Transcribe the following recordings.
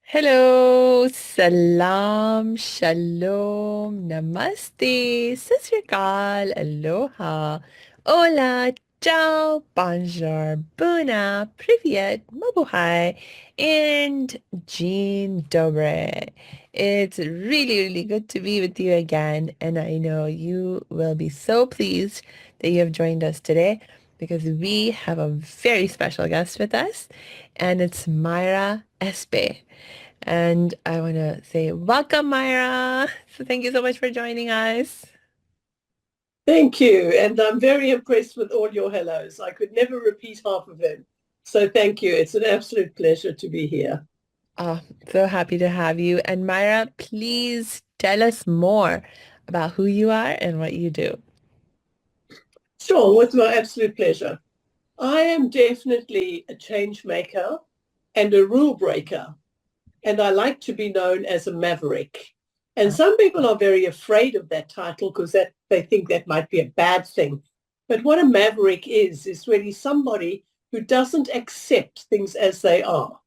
Hello, salam, shalom, namaste, sat sri akal, aloha, hola, ciao, bonjour, buna, privyet, mabuhay, and jean dobre. It's really, really good to be with you again, and I know you will be so pleased that you have joined us today because we have a very special guest with us, and it's Myra Espey. And I want to say welcome, Myra. So thank you so much for joining us. Thank you. And I'm very impressed with all your hellos. I could never repeat half of them. So thank you. It's an absolute pleasure to be here. Oh, so happy to have you. And Myra, please tell us more about who you are and what you do. Sure, with my absolute pleasure. I am definitely a change maker and a rule breaker. And I like to be known as a maverick. And Uh, some people are very afraid of that title because that they think that might be a bad thing. But what a maverick is really somebody who doesn't accept things as they are,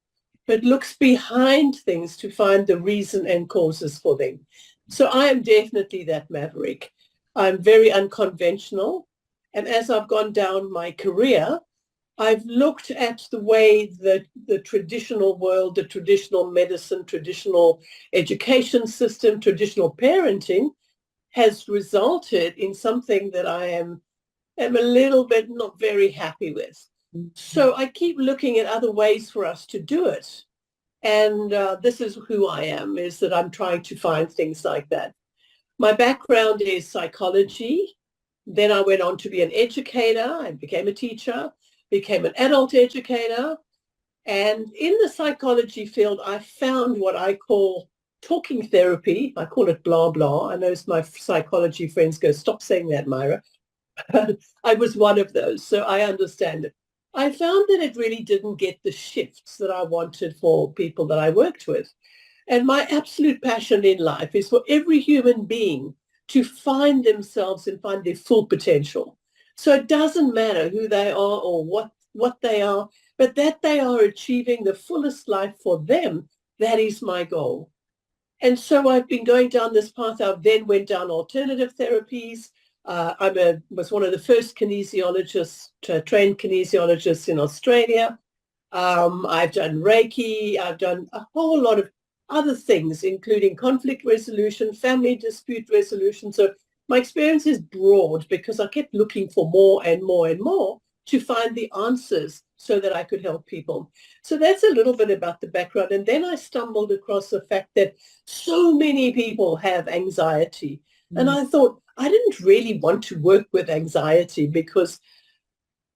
but looks behind things to find the reason and causes for them. So I am definitely that maverick. I'm very unconventional. And as I've gone down my career, I've looked at the way that the traditional world, the traditional medicine, traditional education system, traditional parenting has resulted in something that I am a little bit not very happy with. So I keep looking at other ways for us to do it. And this is who I am, is that I'm trying to find things like that. My background is psychology. Then I went on to be an educator. I became a teacher, became an adult educator. And in the psychology field, I found what I call talking therapy. I call it blah, blah. I know my psychology friends go, stop saying that, Myra. I was one of those, so I understand it. I found that it really didn't get the shifts that I wanted for people that I worked with. And my absolute passion in life is for every human being to find themselves and find their full potential. So it doesn't matter who they are or what they are, but that they are achieving the fullest life for them. That is my goal. And so I've been going down this path. I then went down alternative therapies. Was one of the first kinesiologists, trained kinesiologists in Australia. I've done Reiki. I've done a whole lot of other things, including conflict resolution, family dispute resolution. So my experience is broad because I kept looking for more and more and more to find the answers so that I could help people. So that's a little bit about the background. And then I stumbled across the fact that so many people have anxiety. And Mm, I thought, I didn't really want to work with anxiety because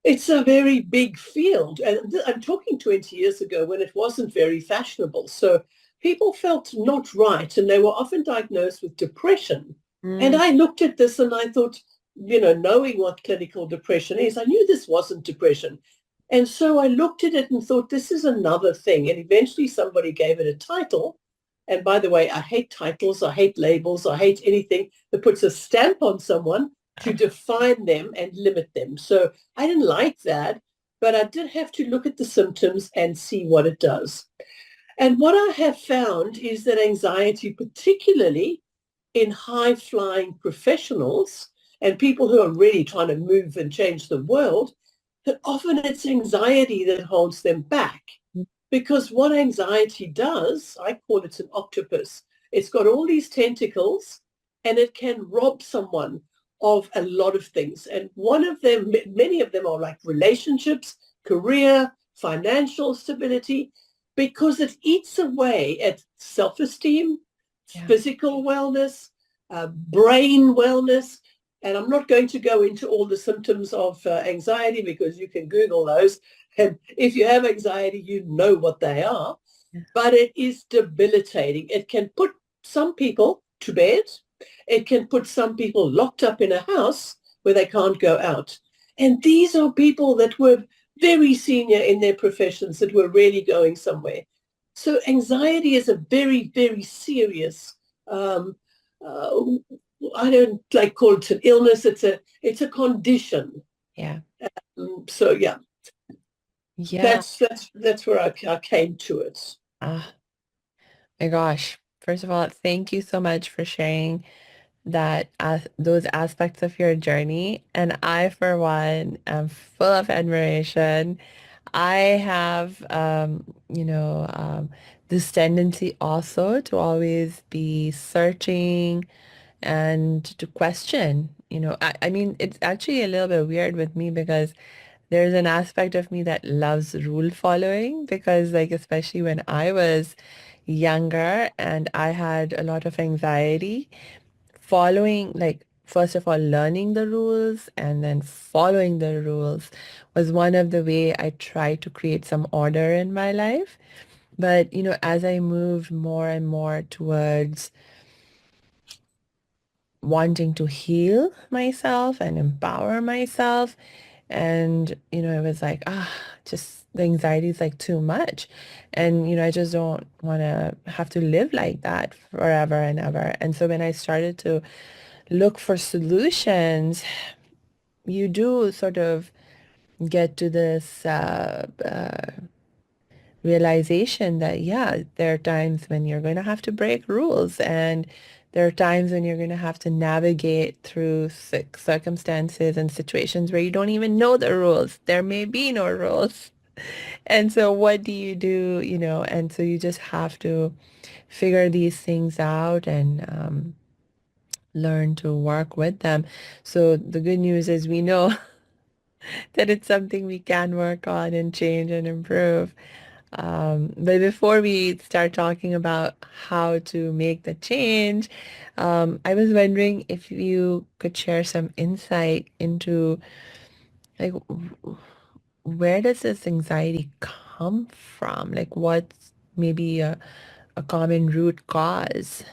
it's a very big field. And I'm talking 20 years ago when it wasn't very fashionable. So people felt not right and they were often diagnosed with depression. And mm, I looked at this and I thought, knowing what clinical depression is, I knew this wasn't depression. And so I looked at it and thought, this is another thing. And eventually somebody gave it a title. And by the way, I hate titles, I hate labels, I hate anything that puts a stamp on someone to define them and limit them. So I didn't like that, but I did have to look at the symptoms and see what it does. And what I have found is that anxiety, particularly in high-flying professionals and people who are really trying to move and change the world, that often it's anxiety that holds them back. mm, Because what anxiety does, I call it an octopus. It's got all these tentacles and it can rob someone of a lot of things. And one of them, many of them are like relationships, career, financial stability, because it eats away at self-esteem, yeah. physical wellness, brain wellness. And I'm not going to go into all the symptoms of anxiety because you can Google those. And if you have anxiety, you know what they are. Yeah. But it is debilitating. It can put some people to bed. It can put some people locked up in a house where they can't go out. And these are people that were very senior in their professions, that were really going somewhere. So anxiety is a very, very serious, um, uh, I don't like call it an illness. It's a condition. Yeah. So yeah, Yeah. that's where I came to it. Ah. My gosh. First of all, thank you so much for sharing that those aspects of your journey. And I, for one, am full of admiration. I have, this tendency also to always be searching and to question. I mean, it's actually a little bit weird with me because there's an aspect of me that loves rule following because, like, especially when I was younger and I had a lot of anxiety, following, like, first of all, learning the rules and then following the rules was one of the way I tried to create some order in my life. But, as I moved more and more towards wanting to heal myself and empower myself, and, it was like, just the anxiety is like too much. And, I just don't want to have to live like that forever and ever. And so when I started to look for solutions, you do sort of get to this realization that, yeah, there are times when you're going to have to break rules, and there are times when you're going to have to navigate through circumstances and situations where you don't even know the rules. There may be no rules. And so what do you do, And so you just have to figure these things out and learn to work with them. So the good news is we know that it's something we can work on and change and improve. But before we start talking about how to make the change, I was wondering if you could share some insight into, like, where does this anxiety come from? Like, what's maybe a common root cause?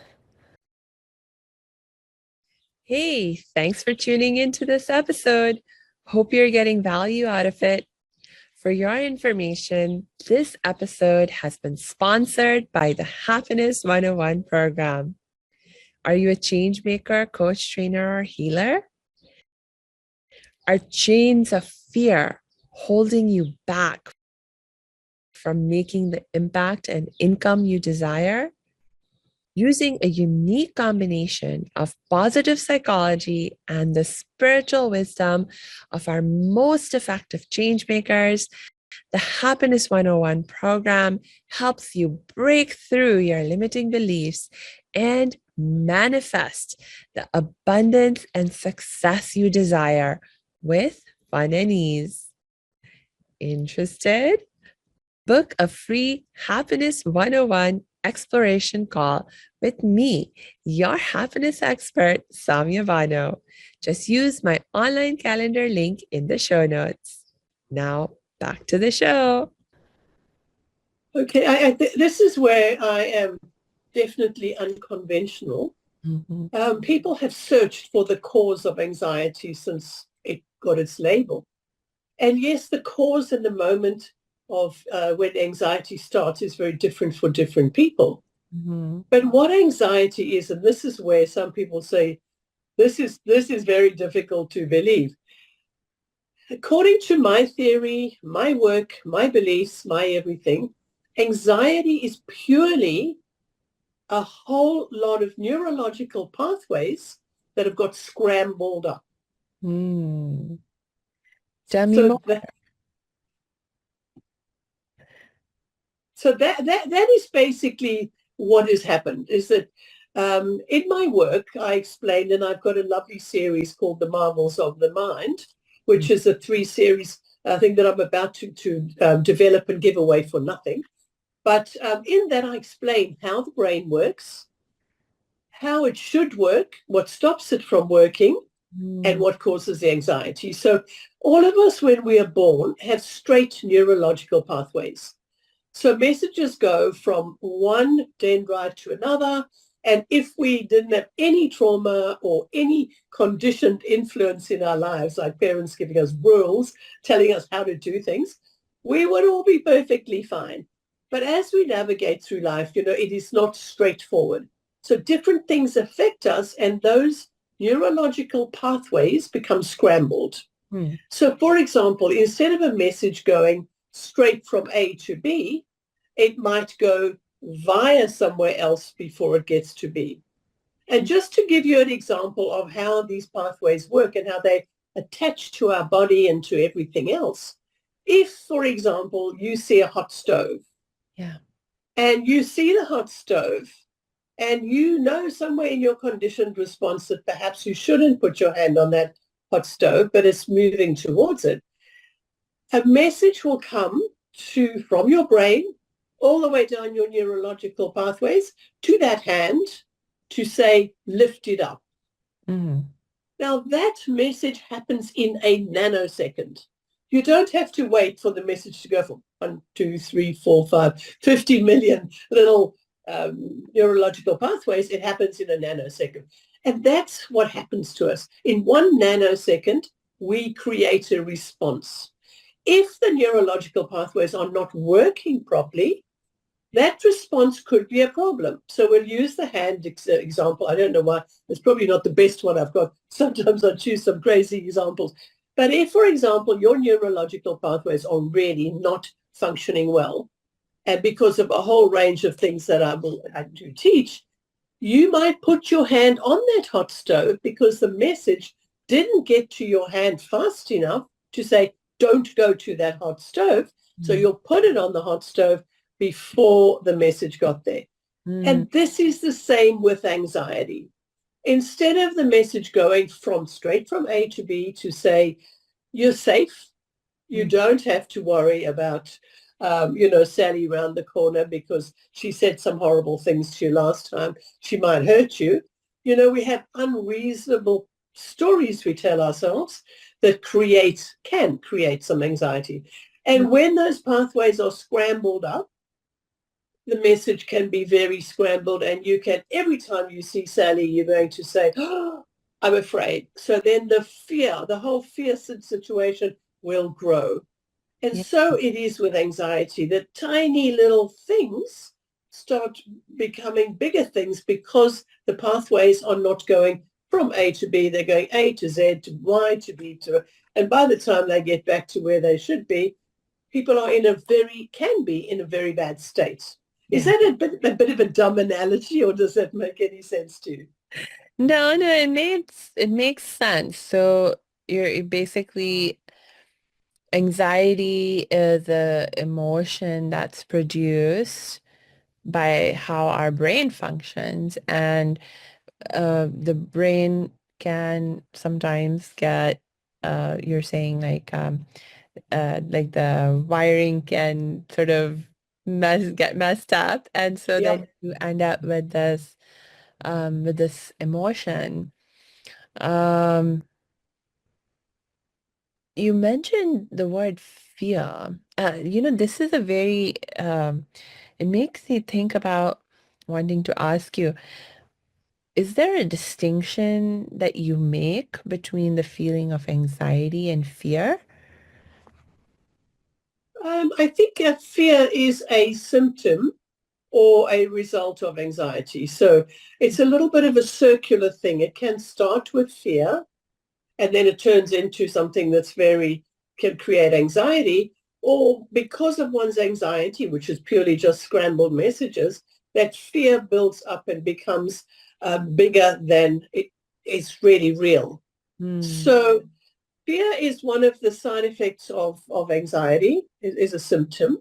Hey, thanks for tuning into this episode. Hope you're getting value out of it. For your information, this episode has been sponsored by the Happiness 101 program. Are you a change maker, coach, trainer, or healer? Are chains of fear holding you back from making the impact and income you desire? Using a unique combination of positive psychology and the spiritual wisdom of our most effective change makers, the Happiness 101 program helps you break through your limiting beliefs and manifest the abundance and success you desire with fun and ease. Interested? Book a free Happiness 101 exploration call with me, your happiness expert, Samia Bano. Just use my online calendar link in the show notes. Now, back to the show. Okay, this is where I am definitely unconventional. Mm-hmm. People have searched for the cause of anxiety since it got its label. And yes, the cause and the moment of when anxiety starts is very different for different people. Mm-hmm. But what anxiety is, and this is where some people say, this is very difficult to believe. According to my theory, my work, my beliefs, my everything, anxiety is purely a whole lot of neurological pathways that have got scrambled up. Mm. Tell me So more. that is basically what has happened, is that in my work, I explained, and I've got a lovely series called The Marvels of the Mind, which is a 3-series thing that I'm about to develop and give away for nothing. But in that, I explain how the brain works, how it should work, what stops it from working, and Mm. what causes the anxiety. So all of us, when we are born, have straight neurological pathways. So messages go from one dendrite to another. And if we didn't have any trauma or any conditioned influence in our lives, like parents giving us rules, telling us how to do things, we would all be perfectly fine. But as we navigate through life, it is not straightforward. So different things affect us, and those neurological pathways become scrambled. Mm. So, for example, instead of a message going straight from A to B, it might go via somewhere else before it gets to B. And just to give you an example of how these pathways work and how they attach to our body and to everything else, if, for example, you see a hot stove, Yeah. and you see the hot stove, and you know somewhere in your conditioned response that perhaps you shouldn't put your hand on that hot stove, but it's moving towards it, a message will come from your brain all the way down your neurological pathways to that hand to say, lift it up. Mm-hmm. Now, that message happens in a nanosecond. You don't have to wait for the message to go from 1, 2, 3, 4, 5, 50 million little neurological pathways. It happens in a nanosecond. And that's what happens to us. In 1 nanosecond, we create a response. If the neurological pathways are not working properly, that response could be a problem. So we'll use the hand example. I don't know why. It's probably not the best one I've got. Sometimes I choose some crazy examples. But if, for example, your neurological pathways are really not functioning well, and because of a whole range of things that I do teach, you might put your hand on that hot stove because the message didn't get to your hand fast enough to say, don't go to that hot stove. Mm. So you'll put it on the hot stove before the message got there. Mm. And this is the same with anxiety. Instead of the message going straight from A to B to say, you're safe, you don't have to worry about, Sally around the corner because she said some horrible things to you last time. She might hurt you. We have unreasonable stories we tell ourselves that can create some anxiety. And when those pathways are scrambled up, the message can be very scrambled, and every time you see Sally, you're going to say, oh, I'm afraid. So then the whole fear situation will grow. And so it is with anxiety, that tiny little things start becoming bigger things because the pathways are not going from A to B. They're going A to Z to Y to B to, and by the time they get back to where they should be, people are can be in a very bad state. Is that a bit of a dumb analogy, or does that make any sense to you? No, it makes sense. So you're basically, anxiety is a emotion that's produced by how our brain functions, and the brain can sometimes get, you're saying like the wiring can sort of get messed up, and so then you end up with this emotion. You mentioned the word fear. This is a very, it makes me think about wanting to ask you, is there a distinction that you make between the feeling of anxiety and fear? I think fear is a symptom or a result of anxiety. So it's a little bit of a circular thing. It can start with fear, and then it turns into something can create anxiety, or because of one's anxiety, which is purely just scrambled messages, that fear builds up and becomes bigger than it is really real. So fear is one of the side effects of anxiety. It is a symptom.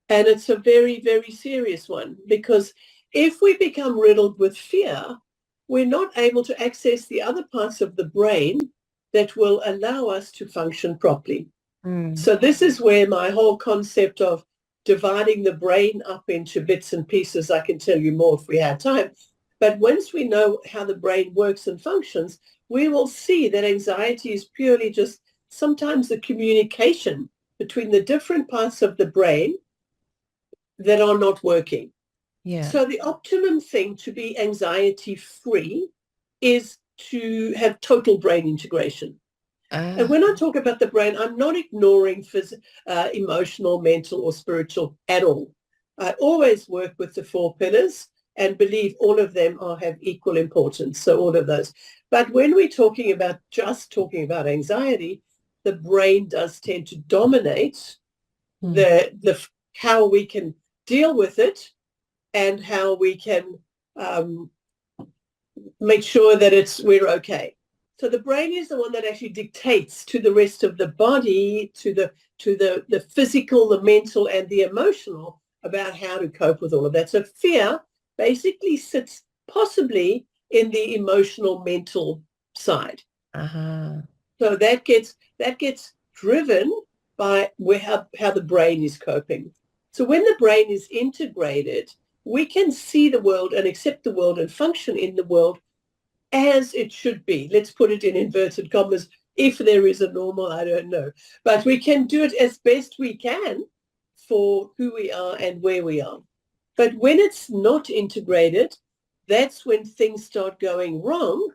And it's a very, very serious one, because if we become riddled with fear, we're not able to access the other parts of the brain that will allow us to function properly. So this is where my whole concept of dividing the brain up into bits and pieces, I can tell you more if we have time. But once we know how the brain works and functions, we will see that anxiety is purely just sometimes the communication between the different parts of the brain that are not working. Yeah. So the optimum thing to be anxiety-free is to have total brain integration. And when I talk about the brain, I'm not ignoring emotional, mental, or spiritual at all. I always work with the 4 pillars and believe all of them have equal importance. So all of those. But when we're talking about anxiety, the brain does tend to dominate the how we can deal with it and how we can make sure that we're okay. So the brain is the one that actually dictates to the rest of the body, to the physical, the mental, and the emotional about how to cope with all of that. So fear basically sits possibly in the emotional, mental side. Uh-huh. So that gets driven by how the brain is coping. So when the brain is integrated, we can see the world and accept the world and function in the world as it should be. Let's put it in inverted commas. If there is a normal, I don't know. But we can do it as best we can for who we are and where we are. But when it's not integrated, that's when things start going wrong,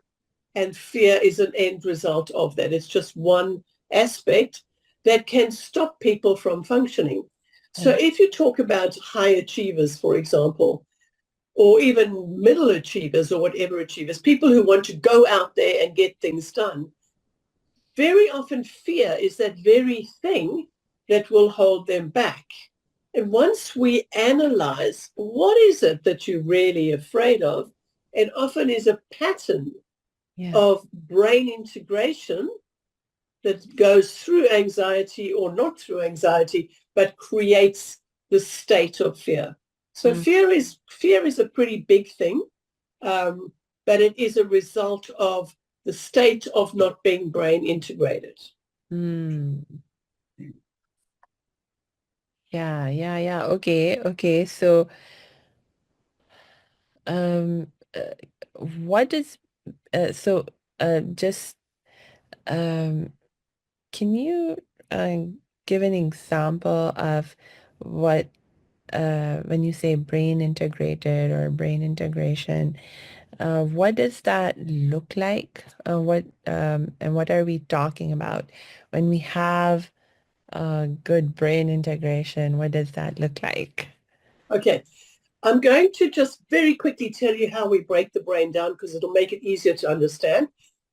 and fear is an end result of that. It's just one aspect that can stop people from functioning. So if you talk about high achievers, for example, or even middle achievers or whatever achievers, people who want to go out there and get things done, very often fear is that very thing that will hold them back. And once we analyze what is it that you're really afraid of, it often is a pattern of brain integration that goes through anxiety or not through anxiety, but creates the state of fear. So fear is a pretty big thing, but it is a result of the state of not being brain integrated. Mm. Yeah. Okay. So, um, what is so just can you uh, give an example of what when you say brain integrated or brain integration, what does that look like? What and what are we talking about when we have good brain integration? What does that look like? Okay. I'm going to just very quickly tell you how we break the brain down because it'll make it easier to understand.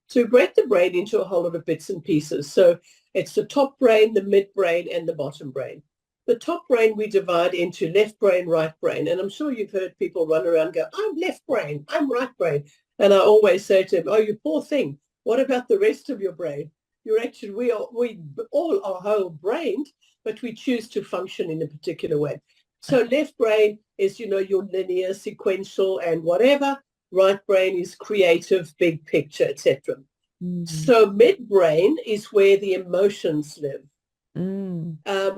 So we break the brain into a whole lot of bits and pieces. So it's the top brain, the midbrain, and the bottom brain. The top brain we divide into left brain, right brain. And I'm sure you've heard people run around and go, I'm left brain, I'm right brain. And I always say to them, oh, you poor thing. What about the rest of your brain? We all are whole brained, but we choose to function in a particular way. So left brain is, your linear, sequential, and whatever. Right brain is creative, big picture, etc. So midbrain is where the emotions live.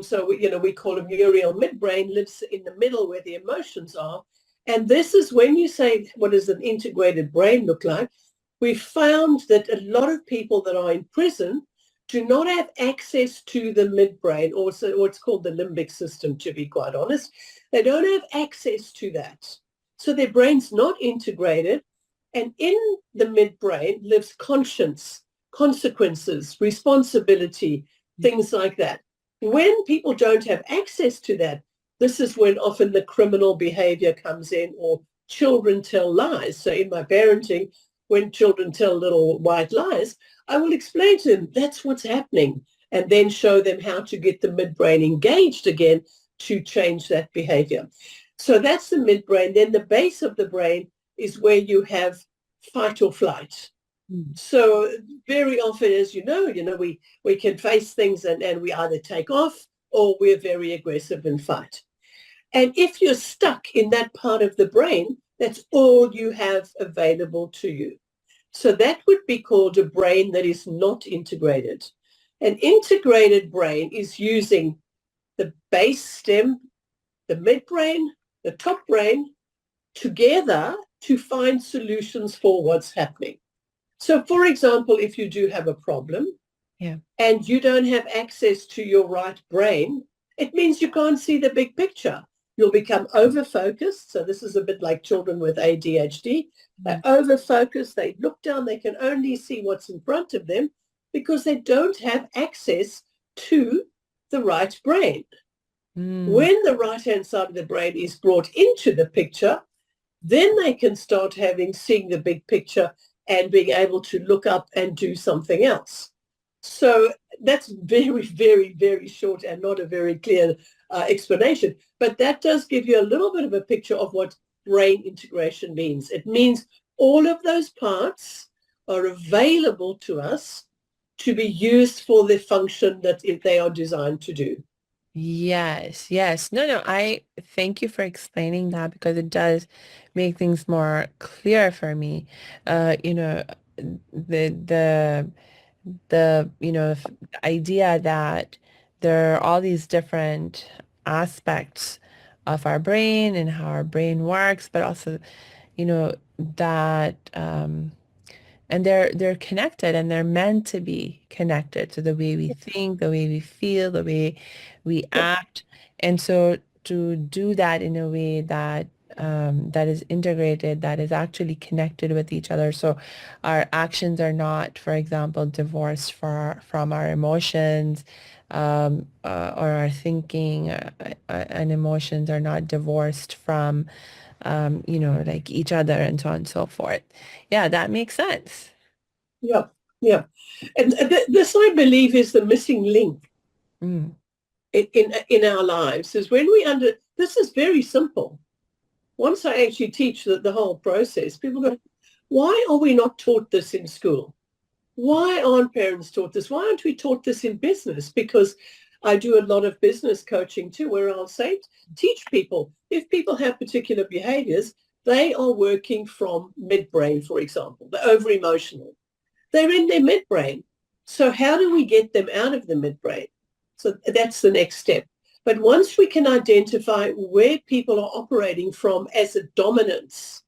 So we call it Muriel. Midbrain lives in the middle where the emotions are. And this is when you say, what does an integrated brain look like? We found that a lot of people that are in prison do not have access to the midbrain, or it's called the limbic system, to be quite honest. They don't have access to that. So their brain's not integrated. And in the midbrain lives conscience, consequences, responsibility, things like that. When people don't have access to that, this is when often the criminal behavior comes in, or children tell lies. So in my parenting, when children tell little white lies, I will explain to them that's what's happening, and then show them how to get the midbrain engaged again to change that behavior. So that's the midbrain. Then the base of the brain is where you have fight or flight. So very often, as you know, we can face things and we either take off or we're very aggressive and fight. And if you're stuck in that part of the brain, that's all you have available to you. So that would be called a brain that is not integrated. An integrated brain is using the base stem, the midbrain, the top brain together to find solutions for what's happening. So, for example, if you do have a problem and you don't have access to your right brain, it means you can't see the big picture. You'll become over-focused. So this is a bit like children with ADHD. They're over-focused. They look down. They can only see what's in front of them because they don't have access to the right brain. When the right-hand side of the brain is brought into the picture, then they can start seeing the big picture and being able to look up and do something else. So that's very, very, very short and not a very clear explanation. But that does give you a little bit of a picture of what brain integration means. It means all of those parts are available to us to be used for the function that they are designed to do. Yes, yes. No, no, I thank you for explaining that because it does make things more clear for me. You know, the idea that there are all these different aspects of our brain and how our brain works, but also, that and they're connected and they're meant to be connected to the way we think, the way we feel, the way we Yeah, act. And so to do that in a way that that is integrated, that is actually connected with each other. So our actions are not, for example, divorced from our emotions, or our thinking and emotions are not divorced from like each other and so on and so forth. Yeah, that makes sense. yeah, yeah. And this, I believe, is the missing link Mm. in our lives, is when we this is very simple. Once I actually teach the whole process, people go, why are we not taught this in school? Why aren't parents taught this? Why aren't we taught this in business? Because I do a lot of business coaching too, where I'll say, teach people, if people have particular behaviors, they are working from midbrain, for example, the over-emotional. They're in their midbrain. So how do we get them out of the midbrain? So that's the next step. But once we can identify where people are operating from as a dominance,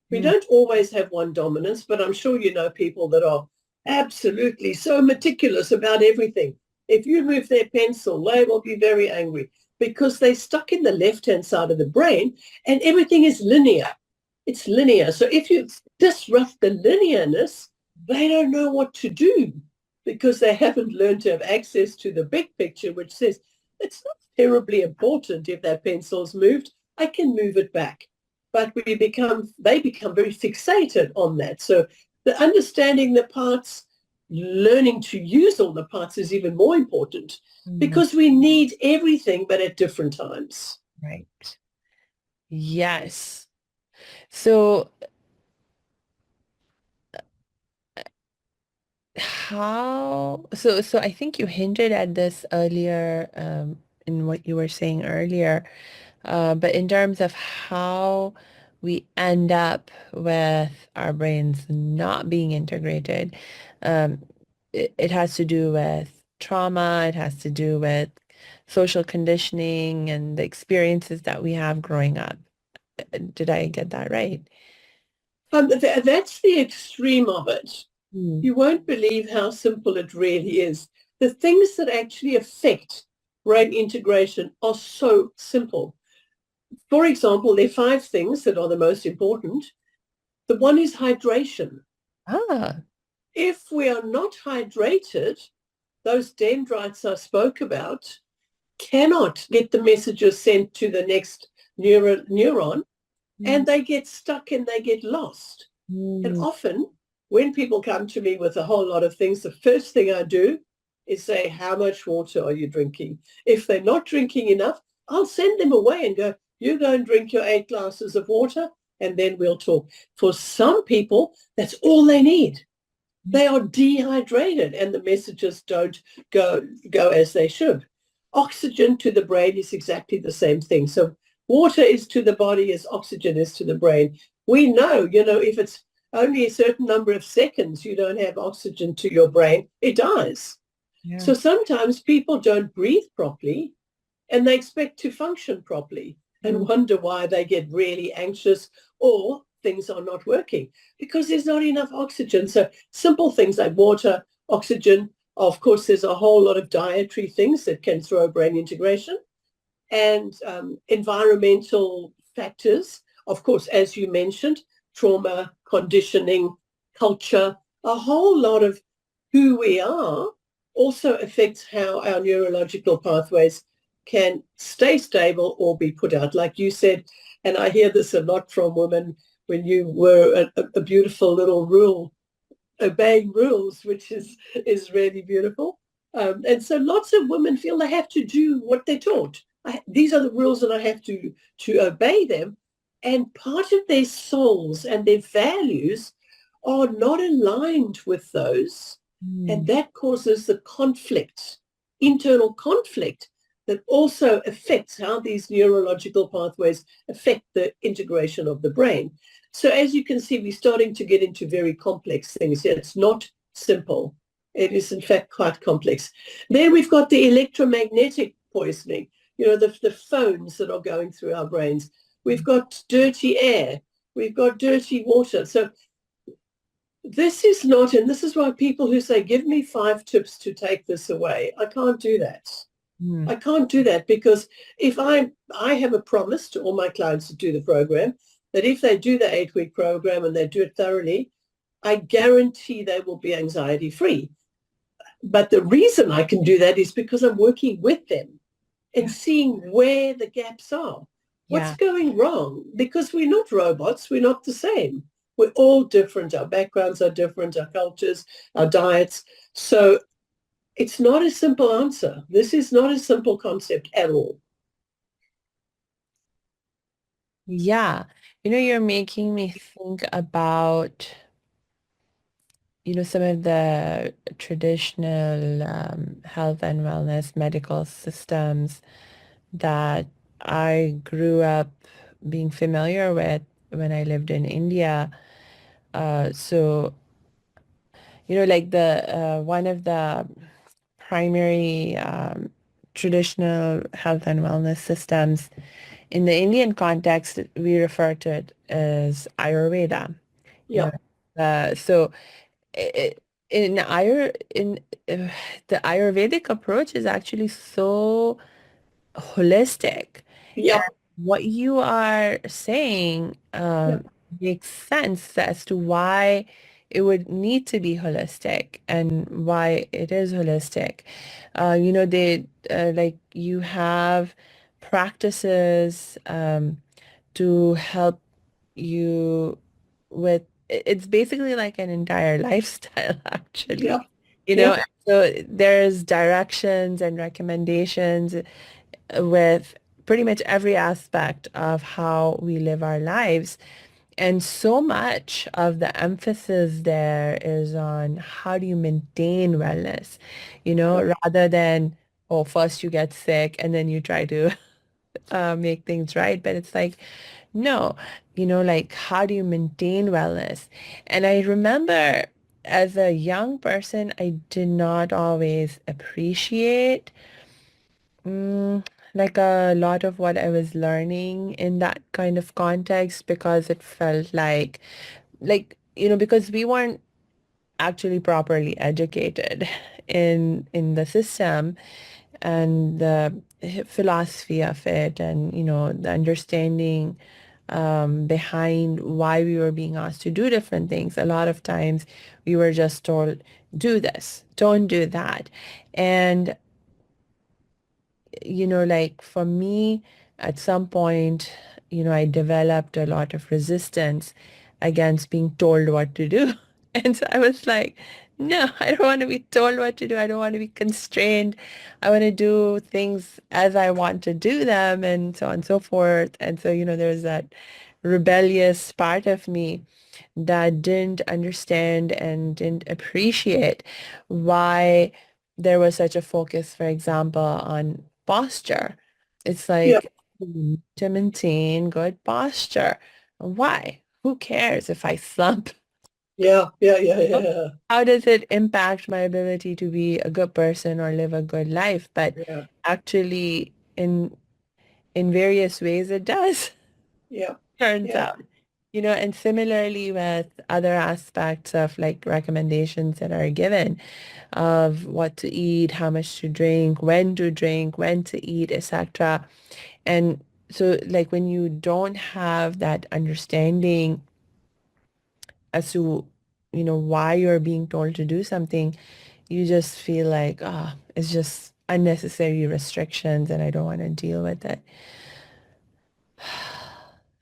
we Mm. don't always have one dominance, but I'm sure you know people that are absolutely so meticulous about everything. If you move their pencil, they will be very angry because they're stuck in the left-hand side of the brain and everything is linear. It's linear. So if you disrupt the linearness, they don't know what to do because they haven't learned to have access to the big picture, which says it's not terribly important if that pencil's moved. I can move it back. But they become very fixated on that. So the understanding the parts, learning to use all the parts is even more important Mm. because we need everything, but at different times. Right. Yes. So so I think you hinted at this earlier, in what you were saying earlier, but in terms of how we end up with our brains not being integrated, um, it has to do with trauma, it has to do with social conditioning and the experiences that we have growing up. Did I get that right? That's the extreme of it. Mm. You won't believe how simple it really is. The things that actually affect brain integration are so simple. For example, there are 5 things that are the most important. The one is hydration. Ah. If we are not hydrated, those dendrites I spoke about cannot get the messages sent to the next neuron, and they get stuck and they get lost. And Mm. often when people come to me with a whole lot of things, the first thing I do is say, how much water are you drinking? If they're not drinking enough, I'll send them away and go, you go and drink your 8 glasses of water and then we'll talk. For some people, that's all they need. They are dehydrated and the messages don't go as they should. Oxygen to the brain is exactly the same thing. So water is to the body as oxygen is to the brain. We know, if it's only a certain number of seconds you don't have oxygen to your brain, it dies. Yeah. So sometimes people don't breathe properly and they expect to function properly and Mm. wonder why they get really anxious or things are not working because there's not enough oxygen. So simple things like water, oxygen. Of course, there's a whole lot of dietary things that can throw brain integration and environmental factors. Of course, as you mentioned, trauma, conditioning, culture, a whole lot of who we are also affects how our neurological pathways can stay stable or be put out. Like you said, and I hear this a lot from women when you were a beautiful little rule, obeying rules, which is really beautiful. And so lots of women feel they have to do what they're taught. these are the rules and I have to obey them. And part of their souls and their values are not aligned with those. And Mm. that causes the conflict, internal conflict that also affects how these neurological pathways affect the integration of the brain. So as you can see, we're starting to get into very complex things here. It's not simple. It is, in fact, quite complex. Then we've got the electromagnetic poisoning, the phones that are going through our brains. We've got dirty air. We've got dirty water. So this is not, and this is why people who say, give me 5 tips to take this away, I can't do that. Mm. I can't do that because if I have a promise to all my clients to do the program, that if they do the 8-week program and they do it thoroughly, I guarantee they will be anxiety free. But the reason I can do that is because I'm working with them and Yeah. seeing where the gaps are. What's Yeah. going wrong? Because we're not robots. We're not the same. We're all different. Our backgrounds are different, our cultures, our diets. So it's not a simple answer. This is not a simple concept at all. Yeah. You're making me think about, some of the traditional health and wellness medical systems that I grew up being familiar with when I lived in India. So, like the one of the primary traditional health and wellness systems in the Indian context, we refer to it as Ayurveda. You Yeah, know, so i- in Ayur in the Ayurvedic approach is actually so holistic. And yeah, what you are saying yeah, makes sense as to why it would need to be holistic and why it is holistic. They like you have practices to help you with it's basically like an entire lifestyle yeah, actually. yeah, So there's directions and recommendations with pretty much every aspect of how we live our lives. And so much of the emphasis there is on how do you maintain wellness, yeah, rather than, oh, first you get sick and then you try to make things right. But it's like, no, like how do you maintain wellness? And I remember as a young person, I did not always appreciate like a lot of what I was learning in that kind of context because it felt because we weren't actually properly educated in the system and the philosophy of it and the understanding behind why we were being asked to do different things. A lot of times we were just told, do this, don't do that. And like for me, at some point, I developed a lot of resistance against being told what to do. And so I was like, no, I don't want to be told what to do. I don't want to be constrained. I want to do things as I want to do them and so on and so forth. And so, there's that rebellious part of me that didn't understand and didn't appreciate why there was such a focus, for example, on posture. It's yeah, like you need to maintain good posture. Why? Who cares if I slump? yeah, yeah, yeah, yeah, How does it impact my ability to be a good person or live a good life? But yeah, actually, in various ways, it does, yeah, turns yeah, out. And similarly with other aspects of like recommendations that are given of what to eat, how much to drink, when to eat, etc. And so like when you don't have that understanding as to, why you're being told to do something, you just feel like, it's just unnecessary restrictions and I don't want to deal with it.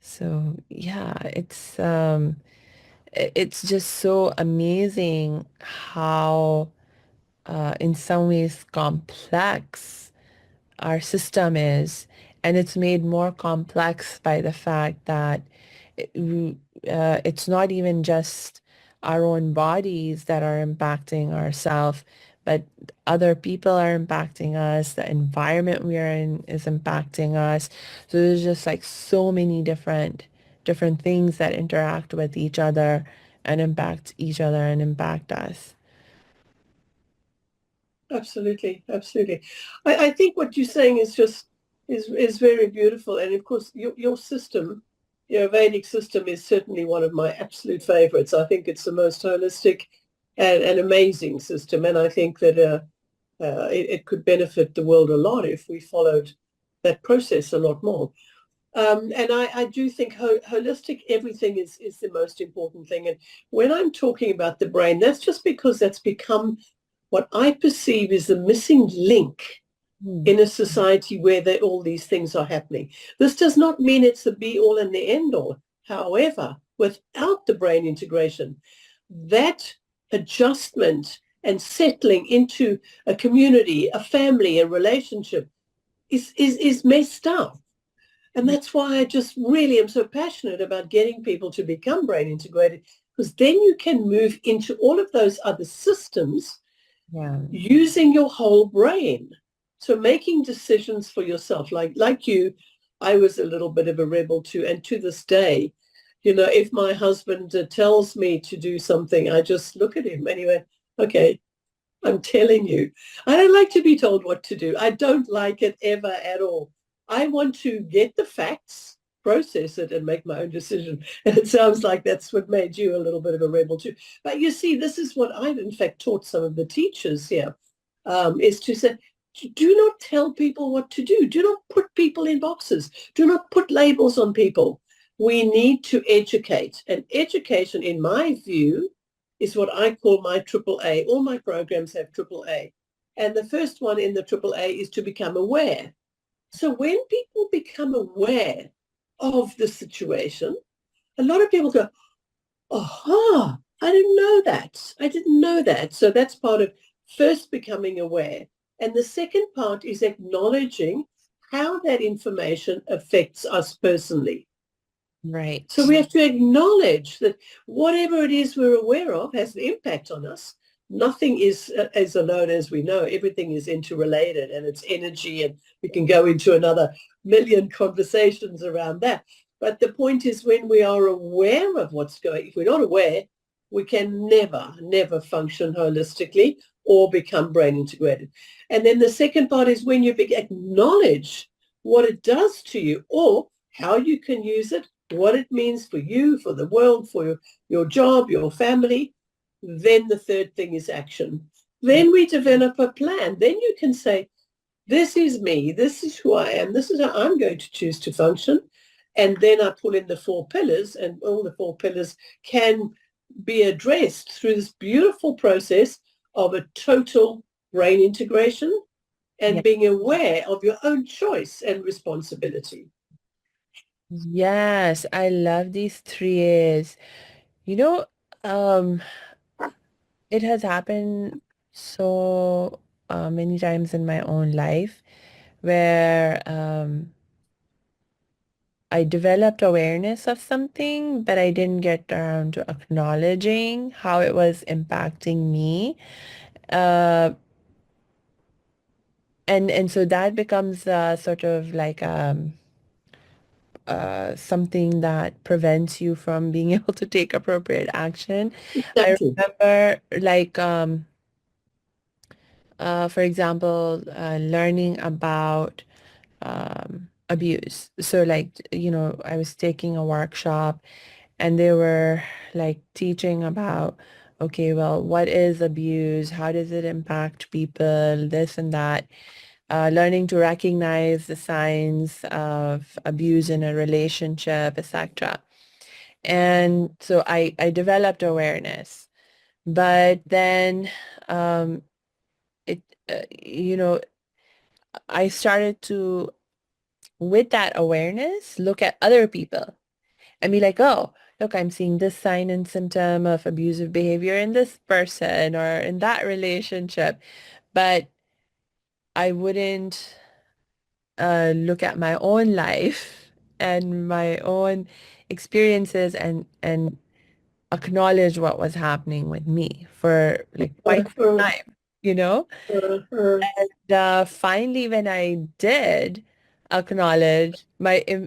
So yeah, it's just so amazing how in some ways complex our system is, and it's made more complex by the fact that it's not even just our own bodies that are impacting ourselves, but other people are impacting us. The environment we are in is impacting us. So there's just like so many different things that interact with each other and impact each other and impact us. Absolutely, absolutely. I think what you're saying is just is very beautiful. And of course, your system, your Vedic system, is certainly one of my absolute favorites. I think it's the most holistic and amazing system. And I think that it could benefit the world a lot if we followed that process a lot more. And I do think holistic everything is the most important thing. And when I'm talking about the brain, that's just because that's become what I perceive is the missing link Hmm. in a society where all these things are happening. This does not mean it's the be all and the end all. However, without the brain integration, that adjustment and settling into a community, a family, a relationship is messed up. And that's why I just really am so passionate about getting people to become brain integrated, because then you can move into all of those other systems Yeah. using your whole brain. So making decisions for yourself, like you, I was a little bit of a rebel too. And to this day, if my husband tells me to do something, I just look at him anyway. Okay, I'm telling you, I don't like to be told what to do. I don't like it ever at all. I want to get the facts, process it, and make my own decision. And it sounds like that's what made you a little bit of a rebel too. But you see, this is what I've in fact taught some of the teachers here, is to say, do not tell people what to do. Do not put people in boxes. Do not put labels on people. We need to educate. And education, in my view, is what I call my triple A. All my programs have triple A. And the first one in the triple A is to become aware. So when people become aware of the situation, a lot of people go, aha, I didn't know that. I didn't know that. So that's part of first becoming aware. And the second part is acknowledging how that information affects us personally. So Right. we have to acknowledge that whatever it is we're aware of has an impact on us. Nothing is as alone as we know. Everything is interrelated and it's energy, and we can go into another million conversations around that. But the point is, when we are aware of what's going, if we're not aware, we can never, never function holistically or become brain integrated. And then the second part is when you acknowledge what it does to you or how you can use it, what it means for you, for the world, for your job, your family. Then the third thing is action. Then we develop a plan. Then you can say, this is me, this is who I am, this is how I'm going to choose to function. And then I pull in the four pillars, and all the four pillars can be addressed through this beautiful process of a total brain integration Yeah. and being aware of your own choice and responsibility. Yes, I love these three A's. You know, um, it has happened so many times in my own life where I developed awareness of something, but I didn't get around to acknowledging how it was impacting me. Uh, and so that becomes sort of like something that prevents you from being able to take appropriate action. I Exactly. remember like for example, learning about abuse. So like, I was taking a workshop and they were like teaching about, okay, well, what is abuse? How does it impact people? This and that. Learning to recognize the signs of abuse in a relationship, etc. And so I developed awareness. But then um, it, I started to, with that awareness, look at other people and be like, oh, look, I'm seeing this sign and symptom of abusive behavior in this person or in that relationship. But I wouldn't look at my own life and my own experiences and acknowledge what was happening with me for like uh, quite some uh, time, you know? uh, And finally, when I did acknowledge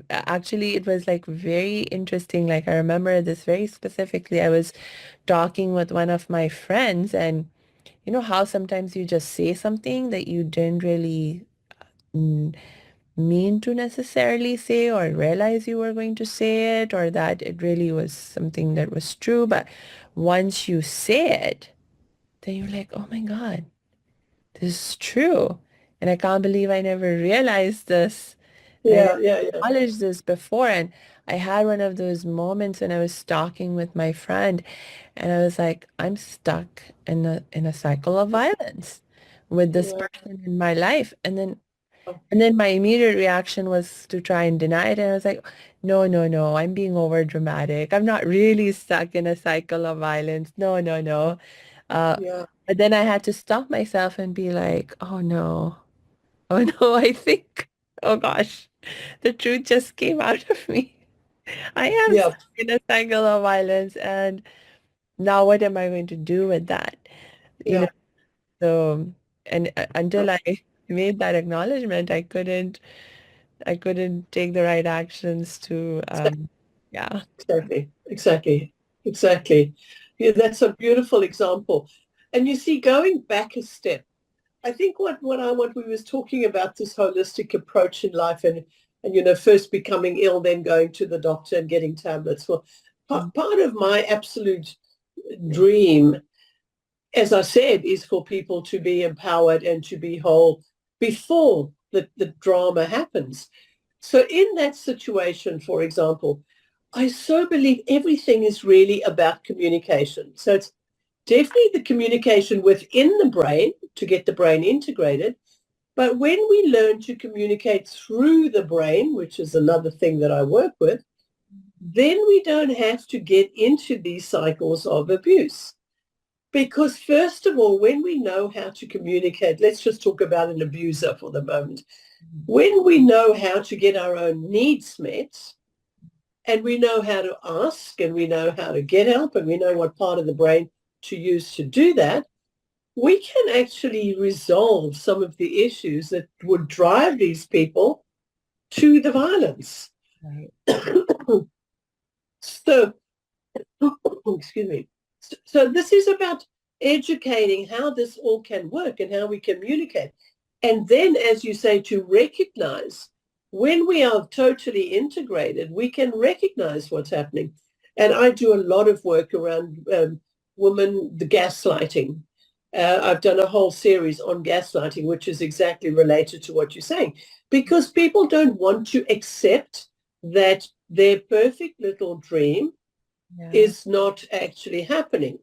actually, it was like very interesting. Like I remember this very specifically. I was talking with one of my friends, and you know how sometimes you just say something that you didn't really mm, mean to necessarily say or realize you were going to say it, or that it really was something that was true. But once you say it, then you're like, oh my God, this is true. And I can't believe I never realized this. And I yeah, never yeah, yeah, acknowledged this before. And I had one of those moments when I was talking with my friend and I was like, I'm stuck in a cycle of violence with this yeah. person in my life. And then my immediate reaction was to try and deny it. And I was like, no, no, no, I'm being over dramatic. I'm not really stuck in a cycle of violence. No, no, no. Uh, Yeah, but then I had to stop myself and be like, oh no, oh no, I think, oh gosh, the truth just came out of me. I am yeah, stuck in a cycle of violence. And now what am I going to do with that? You know, yeah. so, and until I made that acknowledgement, I couldn't take the right actions to, yeah. Exactly, exactly, exactly. Yeah, that's a beautiful example. And you see, going back a step, I think what we was talking about this holistic approach in life and first becoming ill, then going to the doctor and getting tablets. Well, part of my absolute dream, as I said, is for people to be empowered and to be whole before the drama happens. So in that situation, for example, I so believe everything is really about communication. So it's definitely the communication within the brain to get the brain integrated. But when we learn to communicate through the brain, which is another thing that I work with, then we don't have to get into these cycles of abuse. Because first of all, when we know how to communicate, let's just talk about an abuser for the moment. When we know how to get our own needs met, and we know how to ask, and we know how to get help, and we know what part of the brain to use to do that, we can actually resolve some of the issues that would drive these people to the violence. Right. So, excuse me. So this is about educating how this all can work and how we communicate. And then, as you say, to recognize when we are totally integrated, we can recognize what's happening. And I do a lot of work around the gaslighting. I've done a whole series on gaslighting, which is exactly related to what you're saying, because people don't want to accept that their perfect little dream Yeah. is not actually happening.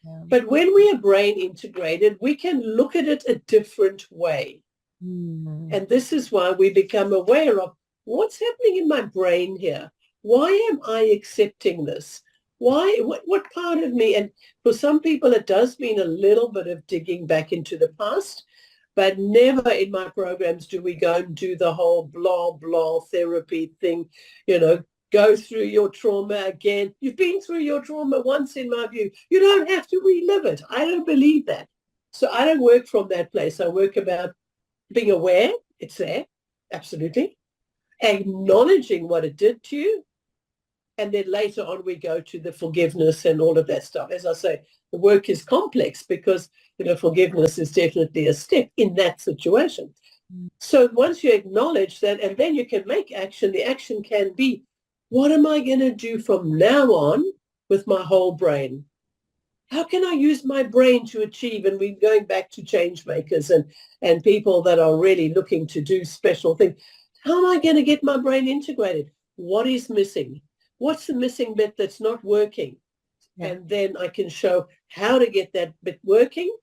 Yeah. But when we are brain integrated, we can look at it a different way. Mm. And this is why we become aware of what's happening in my brain here. Why am I accepting this? Why, what part of me? And for some people, it does mean a little bit of digging back into the past, but never in my programs do we go and do the whole blah, blah therapy thing, go through your trauma again. You've been through your trauma once, in my view. You don't have to relive it. I don't believe that. So I don't work from that place. I work about being aware it's there, absolutely, acknowledging what it did to you, and then later on we go to the forgiveness and all of that stuff. As I say, the work is complex because forgiveness is definitely a step in that situation. So once you acknowledge that, and then you can make action, the action can be, what am I going to do from now on with my whole brain? How can I use my brain to achieve? And we're going back to change makers and people that are really looking to do special things. How am I going to get my brain integrated? What is missing? What's the missing bit that's not working? Yeah. And then I can show how to get that bit working.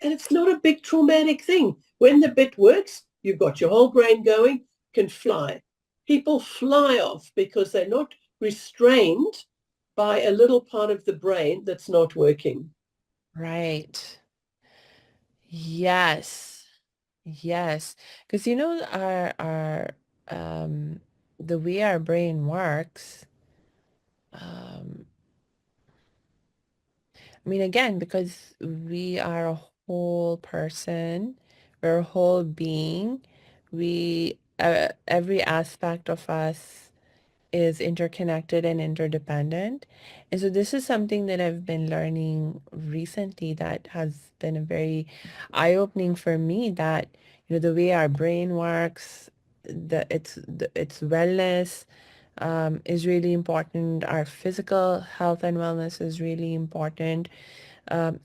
And it's not a big traumatic thing. When the bit works, you've got your whole brain going, can fly. People fly off because they're not restrained by a little part of the brain that's not working. Right. Yes. Yes, because our the way our brain works. Um, I mean, again, because we are a whole person, we're a whole being. We every aspect of us is interconnected and interdependent. And so this is something that I've been learning recently that has been a very eye-opening for me, that the way our brain works, its wellness is really important. Our physical health and wellness is really important,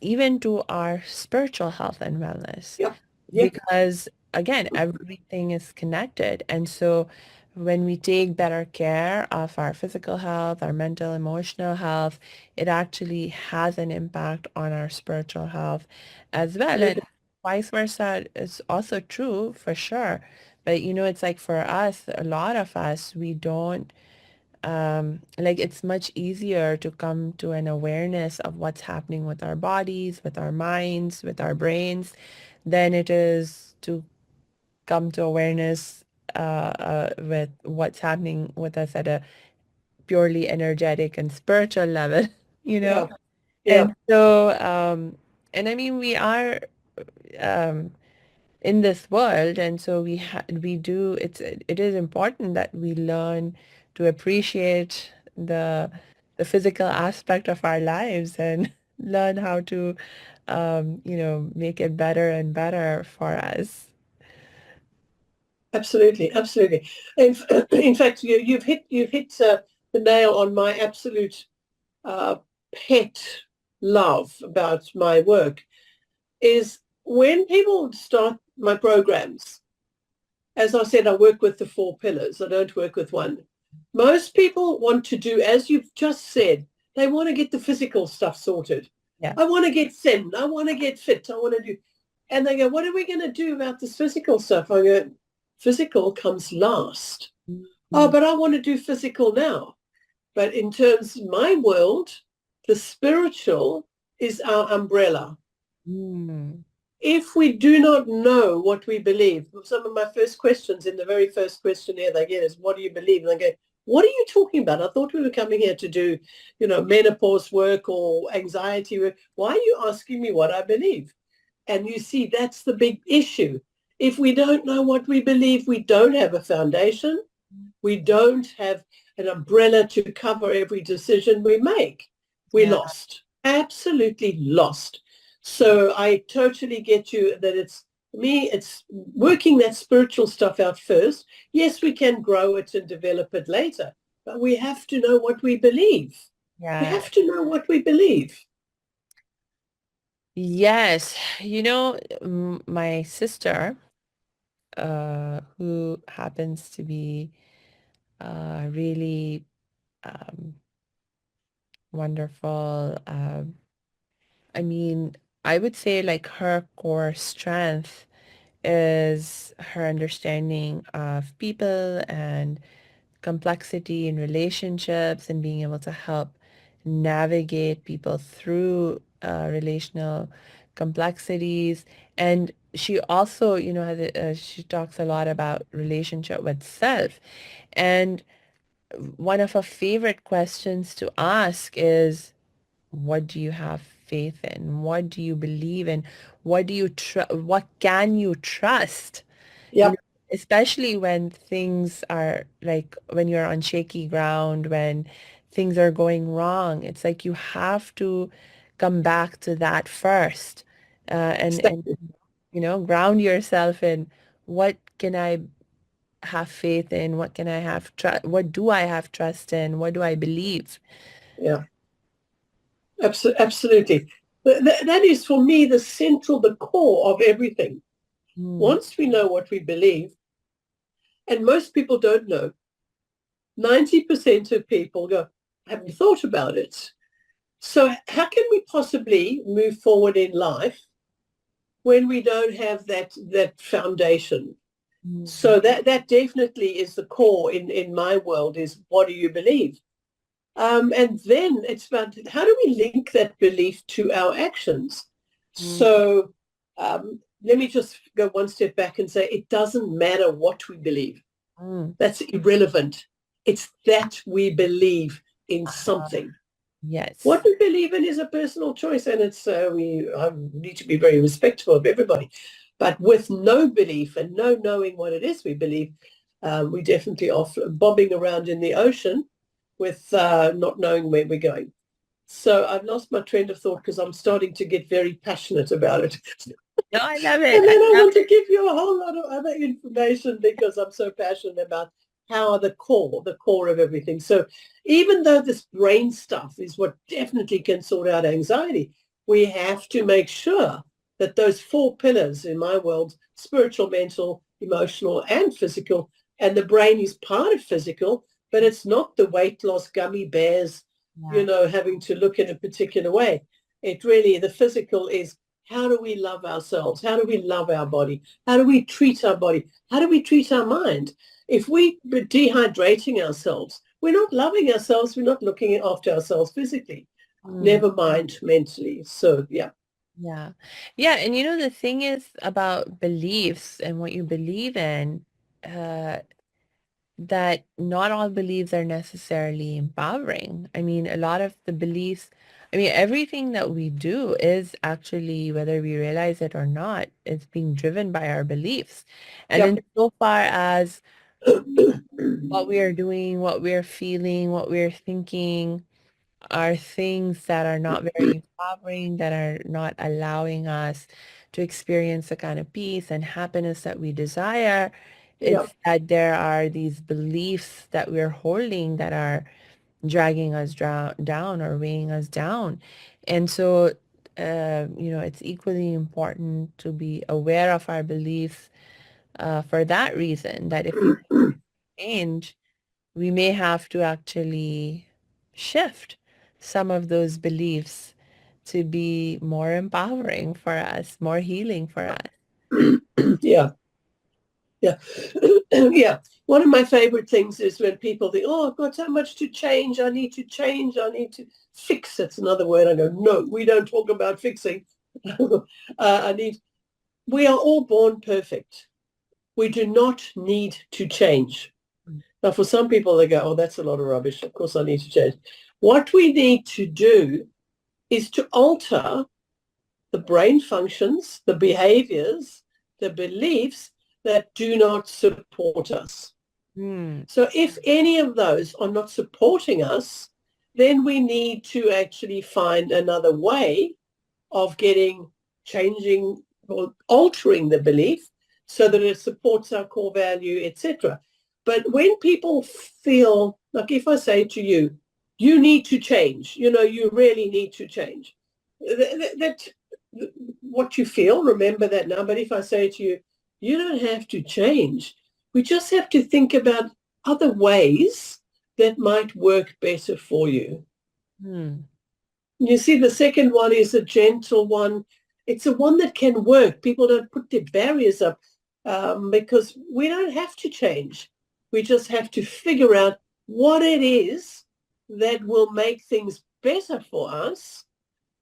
even to our spiritual health and wellness, Yep. Yep. because again, everything is connected. And so when we take better care of our physical health, our mental, emotional health, it actually has an impact on our spiritual health as well. And Absolutely. vice versa is also true for sure. But it's like for us, a lot of us, we don't like, it's much easier to come to an awareness of what's happening with our bodies, with our minds, with our brains, than it is to come to awareness with what's happening with us at a purely energetic and spiritual level, you know? Yeah. Yeah. And so, and I mean, we are um, in this world, and so we do, it is important that we learn to appreciate the physical aspect of our lives and learn how to make it better and better for us. Absolutely. Absolutely. In, in fact, you've hit the nail on my absolute uh, pet love about my work is when people start my programs. As I said, I work with the four pillars. I don't work with one. Most people want to do, as you've just said, they want to get the physical stuff sorted. Yeah. I want to get thin. I want to get fit. I want to do. And they go, what are we going to do about this physical stuff? I go, physical comes last. Oh, Mm, but I want to do physical now. But in terms of my world, the spiritual is our umbrella. mm, If we do not know what we believe, some of my first questions in the very first questionnaire they get is, what do you believe? And I go, what are you talking about? I thought we were coming here to do, menopause work or anxiety work. Why are you asking me what I believe? And you see, that's the big issue. If we don't know what we believe, we don't have a foundation. We don't have an umbrella to cover every decision we make. We're yeah. lost, absolutely lost. So I totally get you that it's working that spiritual stuff out first. Yes, we can grow it and develop it later, but we have to know what we believe. We Yeah. have to know what we believe. Yes. My sister, who happens to be really um, wonderful. I mean, I would say like her core strength is her understanding of people and complexity in relationships and being able to help navigate people through relational complexities. And she also, she talks a lot about relationship with self. And one of her favorite questions to ask is, what do you have faith in? What do you believe in? What can you trust? You know, Yep. especially when things are like when you're on shaky ground, when things are going wrong, it's like you have to come back to that first, and Exactly. ground yourself in, what can I have faith in? What can I have trust? What do I have trust in? What do I believe? Yeah. Absolutely. That is for me the core of everything. Mm, Once we know what we believe, and most people don't know, 90% of people go, I haven't thought about it. So how can we possibly move forward in life when we don't have that foundation? mm, So that definitely is the core in my world is, what do you believe? And then it's about, how do we link that belief to our actions? mm, So let me just go one step back and say it doesn't matter what we believe. Mm. That's irrelevant. It's that we believe in Uh, something. What yes. we believe in is a personal choice, and it's we need to be very respectful of everybody. But with no belief and no knowing what it is we believe, we definitely are bobbing around in the ocean with not knowing where we're going. So I've lost my train of thought because I'm starting to get very passionate about it. No, I love it. And I then I love want to give you a whole lot of other information because I'm so passionate about how the core of everything. So even though this brain stuff is what definitely can sort out anxiety, we have to make sure that those four pillars in my world, spiritual, mental, emotional, and physical, and the brain is part of physical, but it's not the weight loss gummy bears, yeah. having to look in a particular way. It really, the physical is how do we love ourselves? How do we love our body? How do we treat our body? How do we treat our mind? If we are dehydrating ourselves, we're not loving ourselves. We're not looking after ourselves physically, Mm. never mind mentally. So, yeah. Yeah. Yeah. And the thing is about beliefs and what you believe in, uh, that not all beliefs are necessarily empowering. I mean, a lot of the beliefs, I mean, everything that we do is actually, whether we realize it or not, it's being driven by our beliefs. And Yep. in so far as what we are doing, what we're feeling, what we're thinking, are things that are not very empowering, that are not allowing us to experience the kind of peace and happiness that we desire. Yep. It's that there are these beliefs that we're holding that are dragging us down or weighing us down. And so, it's equally important to be aware of our beliefs for that reason, that if we change, we may have to actually shift some of those beliefs to be more empowering for us, more healing for us. Yeah. Yeah. Yeah. One of my favorite things is when people think, oh, I've got so much to change. I need to change. I need to fix. That's another word. I go, no, we don't talk about fixing. I need, we are all born perfect. We do not need to change. Now, for some people, they go, oh, that's a lot of rubbish. Of course, I need to change. What we need to do is to alter the brain functions, the behaviors, the beliefs that do not support us. Hmm. So if any of those are not supporting us, then we need to actually find another way of changing or altering the belief so that it supports our core value, etc. But when people feel like if I say to you, you need to change, you really need to change, that what you feel, remember that now. But if I say to you, you don't have to change, we just have to think about other ways that might work better for you. Hmm. You see, the second one is a gentle one. It's a one that can work. People don't put their barriers up because we don't have to change. We just have to figure out what it is that will make things better for us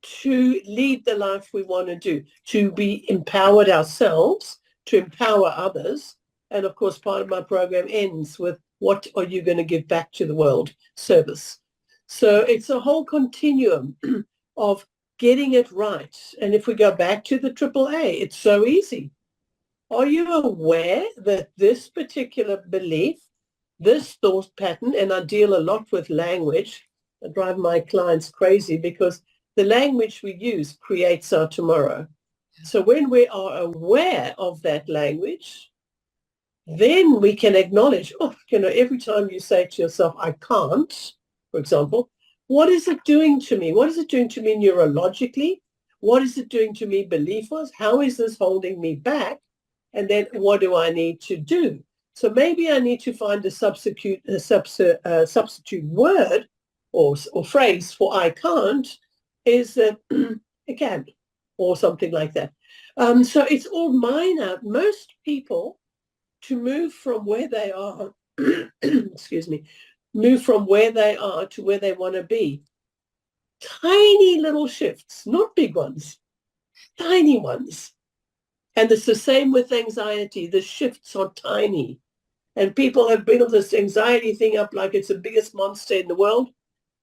to lead the life we want to do, to be empowered ourselves, to empower others. And of course, part of my program ends with what are you going to give back to the world? Service. So it's a whole continuum of getting it right. And if we go back to the AAA, it's so easy. Are you aware that this particular belief, this thought pattern, and I deal a lot with language, I drive my clients crazy because the language we use creates our tomorrow. So when we are aware of that language, then we can acknowledge, every time you say to yourself, I can't, for example, what is it doing to me? What is it doing to me neurologically? What is it doing to me belief-wise? How is this holding me back? And then what do I need to do? So maybe I need to find a substitute word or phrase for I can't is I can, or something like that. So it's all minor. Most people to move from where they are, excuse me, move from where they are to where they want to be. Tiny little shifts, not big ones, tiny ones. And it's the same with anxiety. The shifts are tiny. And people have built this anxiety thing up like it's the biggest monster in the world.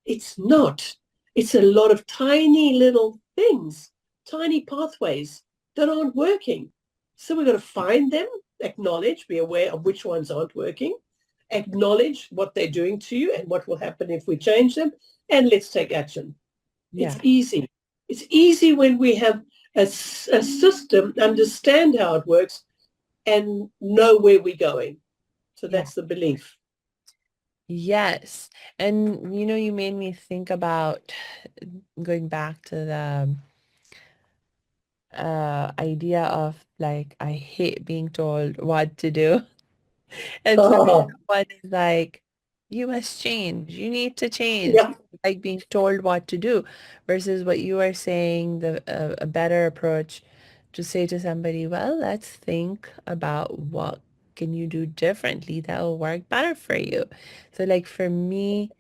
It's not. It's a lot of tiny little things, tiny pathways that aren't working. So we've got to find them, acknowledge, be aware of which ones aren't working, acknowledge what they're doing to you and what will happen if we change them, and let's take action. It's Yeah. easy. It's easy when we have a system, understand how it works, and know where we're going. So Yeah. that's the belief. Yes. And you made me think about going back to the idea of like I hate being told what to do. And for me, Oh, one is like, you must change. You need to change. yeah, Like being told what to do versus what you are saying, a better approach to say to somebody, well, let's think about what can you do differently that will work better for you. So like for me,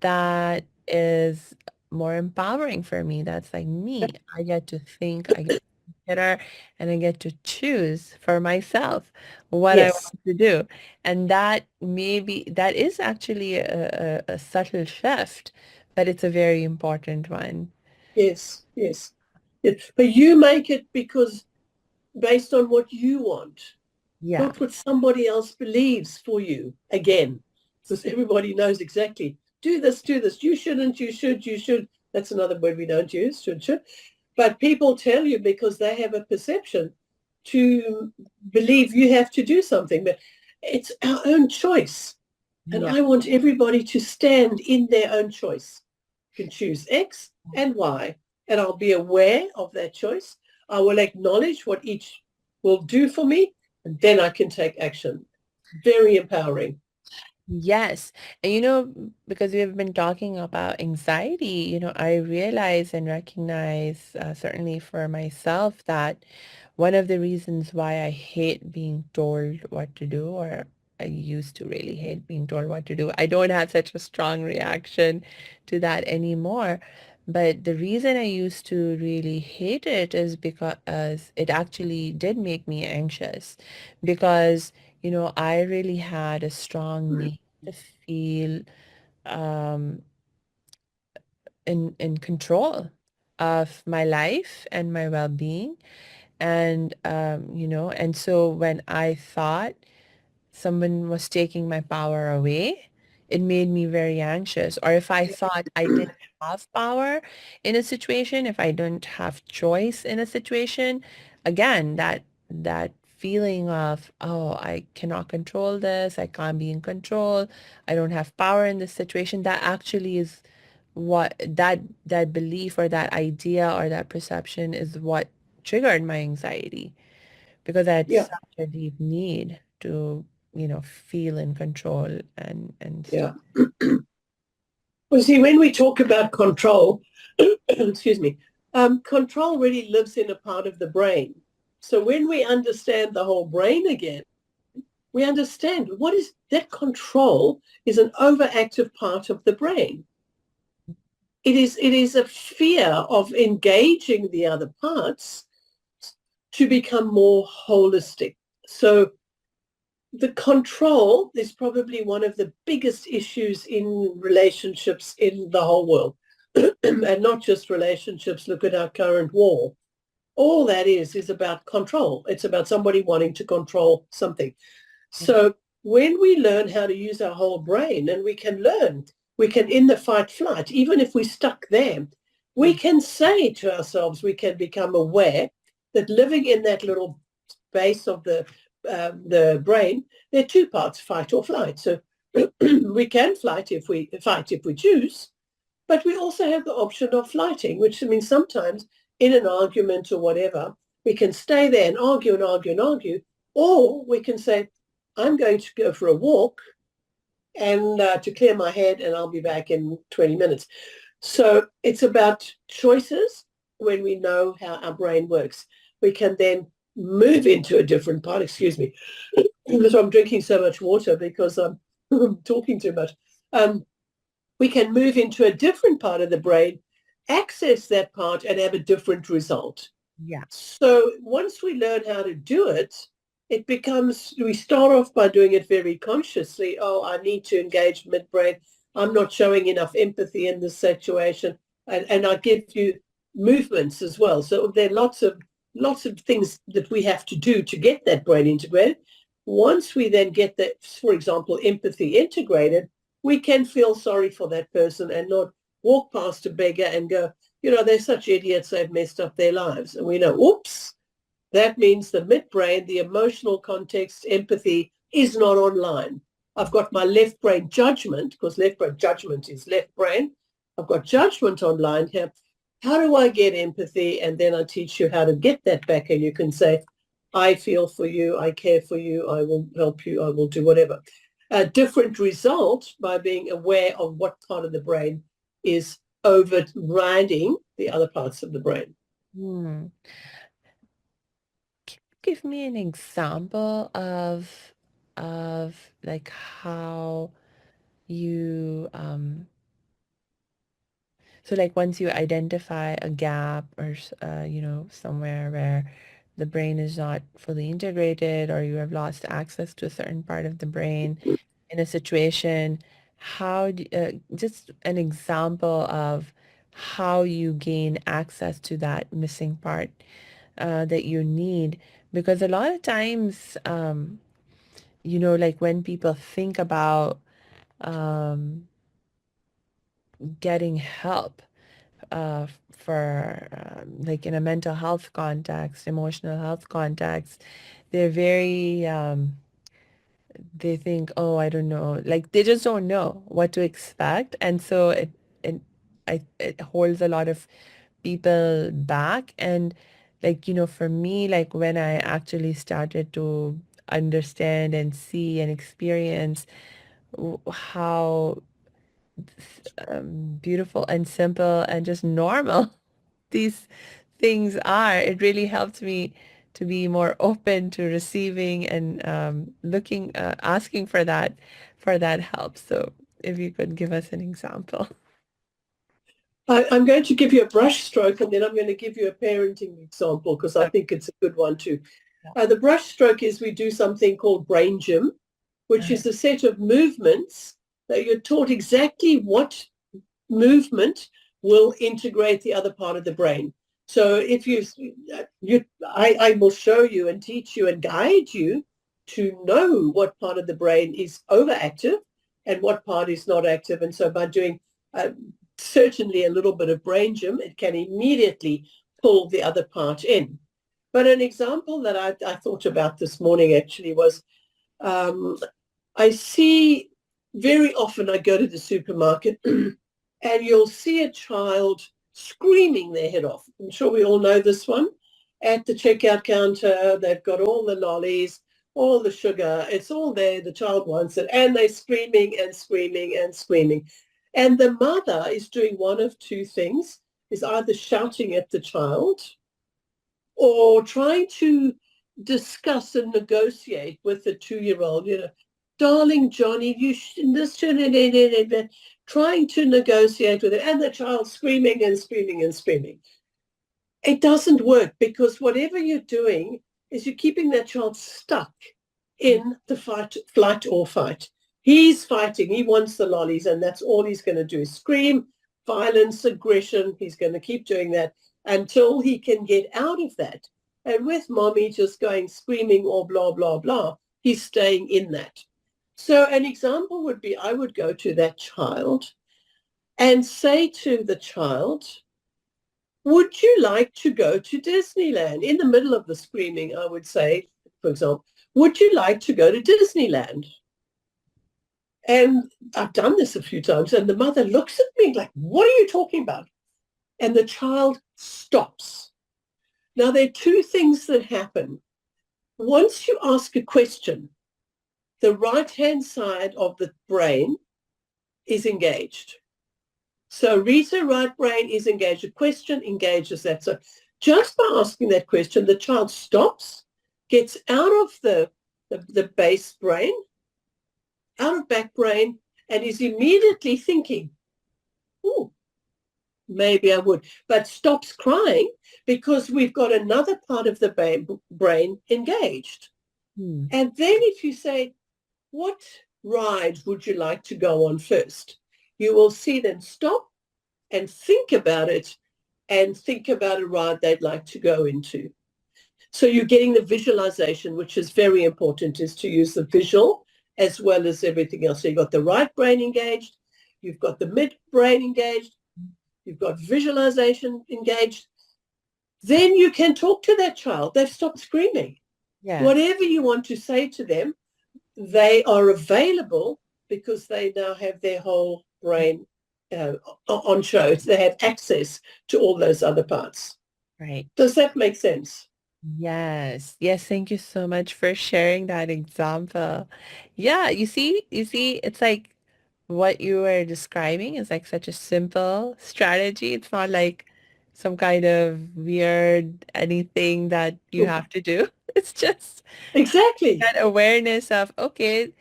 that is more empowering for me. That's like me. I get to think, I get to consider, and I get to choose for myself what I yes, want to do. And that is actually a subtle shift, but it's a very important one. yes, yes. Yes. But you make it because based on what you want, Yeah. not what somebody else believes for you. Again, because everybody knows exactly, do this, you shouldn't, you should, you should. That's another word we don't use, should. But people tell you because they have a perception to believe you have to do something. But it's our own choice. And Yeah. I want everybody to stand in their own choice. You can choose X and Y, and I'll be aware of that choice. I will acknowledge what each will do for me, and then I can take action. Very empowering. Yes. And because we have been talking about anxiety, I realize and recognize, certainly for myself, that one of the reasons why I hate being told what to do, or I used to really hate being told what to do. I don't have such a strong reaction to that anymore. But the reason I used to really hate it is because it actually did make me anxious because I really had a strong need to feel um, in control of my life and my well-being. And so when I thought someone was taking my power away, it made me very anxious. Or if I thought I didn't have power in a situation, if I don't have choice in a situation, again, that feeling of, oh, I cannot control this, I can't be in control, I don't have power in this situation, that actually is what that belief or that idea or that perception is what triggered my anxiety because I had Yeah, such a deep need to, feel in control and yeah. stuff. Well, see, when we talk about control, excuse me, control really lives in a part of the brain. So when we understand the whole brain again, we understand what is that control is an overactive part of the brain. It is a fear of engaging the other parts to become more holistic. So the control is probably one of the biggest issues in relationships in the whole world. And not just relationships. Look at our current war. All that is about control. It's about somebody wanting to control something. So when we learn how to use our whole brain, and we can in the fight flight, even if we're stuck there, we Mm. can say to ourselves, we can become aware that living in that little space of the brain, there are two parts, fight or flight. So we can fight if we choose, but we also have the option of flighting, which means sometimes in an argument or whatever, we can stay there and argue and argue and argue, or we can say, I'm going to go for a walk and to clear my head, and I'll be back in 20 minutes. So it's about choices. When we know how our brain works, we can then move into a different part. Excuse me. So I'm drinking so much water because I'm talking too much. We can move into a different part of the brain, access that part, and have a different result. Yeah. So once we learn how to do it, it becomes, we start off by doing it very consciously. Oh, I need to engage midbrain. I'm not showing enough empathy in this situation. And I give you movements as well. So there are lots of things that we have to do to get that brain integrated. Once we then get that, for example, empathy integrated, we can feel sorry for that person and not walk past a beggar and go, they're such idiots, they've messed up their lives. And we know, oops, that means the midbrain, the emotional context, empathy is not online. I've got my left brain judgment, because left brain judgment is left brain. I've got judgment online here. How do I get empathy? And then I teach you how to get that back. And you can say, I feel for you, I care for you, I will help you, I will do whatever. A different result by being aware of what part of the brain is overriding the other parts of the brain. Hmm. Can you give me an example of like how you so like once you identify a gap or somewhere where the brain is not fully integrated or you have lost access to a certain part of the brain in a situation, just an example of how you gain access to that missing part that you need. Because a lot of times, like when people think about um, getting help for like in a mental health context, emotional health context, they're very they think, oh, I don't know, like they just don't know what to expect, and so it it holds a lot of people back. And like for me, like when I actually started to understand and see and experience how beautiful and simple and just normal these things are, it really helped me to be more open to receiving and asking for that help. So if you could give us an example. I'm going to give you a brush stroke and then I'm going to give you a parenting example because I Okay. think it's a good one too. The brush stroke is we do something called brain gym, which is a set of movements that you're taught exactly what movement will integrate the other part of the brain. So if I will show you and teach you and guide you to know what part of the brain is overactive and what part is not active. And so by doing uh, certainly a little bit of brain gym, it can immediately pull the other part in. But an example that I thought about this morning actually was um, I see very often I go to the supermarket and you'll see a child screaming their head off. I'm sure we all know this one. At the checkout counter, they've got all the lollies, all the sugar. It's all there. The child wants it. And they're screaming and screaming and screaming. And the mother is doing one of two things, is either shouting at the child or trying to discuss and negotiate with the 2-year-old, darling Johnny, you shouldn't, trying to negotiate with it, and the child screaming and screaming and screaming. It doesn't work because whatever you're doing is you're keeping that child stuck in the flight or fight. He's fighting. He wants the lollies, and that's all he's going to do. Scream, violence, aggression. He's going to keep doing that until he can get out of that. And with mommy just going screaming or blah, blah, blah, he's staying in that. So an example would be I would go to that child and say to the child, would you like to go to Disneyland? In the middle of the screaming, I would say, for example, would you like to go to Disneyland? And I've done this a few times, and the mother looks at me like, what are you talking about? And the child stops. Now, there are two things that happen. Once you ask a question, the right-hand side of the brain is engaged. So Rita, right brain is engaged. A question engages that. So just by asking that question, the child stops, gets out of the base brain, out of back brain, and is immediately thinking, oh, maybe I would, but stops crying because we've got another part of the brain engaged. Hmm. And then if you say, what ride would you like to go on first? You will see them stop and think about it and think about a ride they'd like to go into. So you're getting the visualization, which is very important, is to use the visual as well as everything else. So you've got the right brain engaged, you've got the mid brain engaged, you've got visualization engaged. Then you can talk to that child. They've stopped screaming. Yeah. Whatever you want to say to them, they are available because they now have their whole brain on show. They have access to all those other parts. Right. Does that make sense? Yes. Yes, thank you so much for sharing that example. Yeah, you see, it's like what you were describing is like such a simple strategy. It's not like some kind of weird anything that you have to do. It's just Exactly. that awareness of, okay,